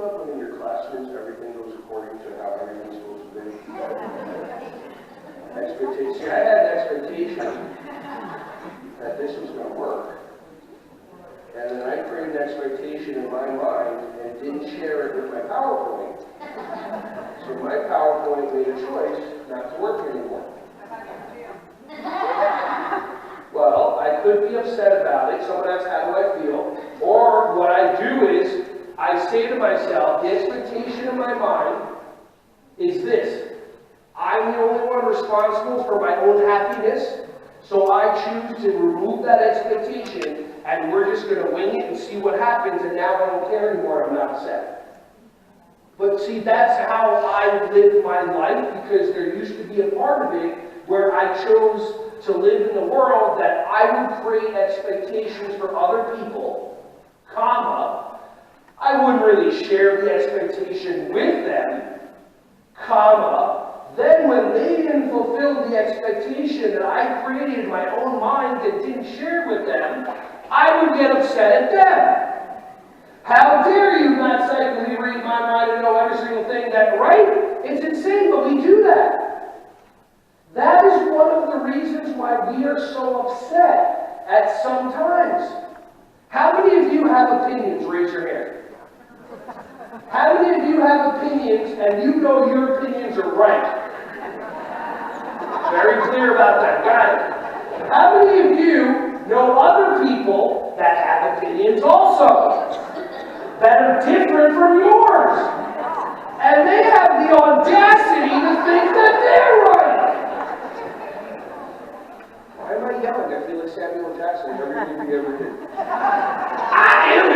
When in your classrooms everything goes according to how everything's supposed to be? Expectation. I had an expectation that this was going to work. And then I created an expectation in my mind and didn't share it with my PowerPoint. So my PowerPoint made a choice not to work anymore. Well, I could be upset about it. Someone asks, how do I feel? Or what I do is, I say to myself, the expectation in my mind is this. I'm the only one responsible for my own happiness, so I choose to remove that expectation, and we're just going to wing it and see what happens, and now I don't care anymore, I'm not upset. But see, that's how I lived my life, because there used to be a part of it where I chose to live in the world that I would create expectations for other people, comma, I wouldn't really share the expectation with them, comma, then when they didn't fulfill the expectation that I created in my own mind and didn't share with them, I would get upset at them. How dare you not psychically read my mind and know every single thing that, right? It's insane, but we do that. That is one of the reasons why we are so upset at some times. How many of you have opinions? Raise your hand. How many of you have opinions and you know your opinions are right? Very clear about that. Got it. How many of you know other people that have opinions also that are different from yours? And they have the audacity to think that they're right. Why am I yelling? I feel like Samuel Jackson in everything we ever did. I am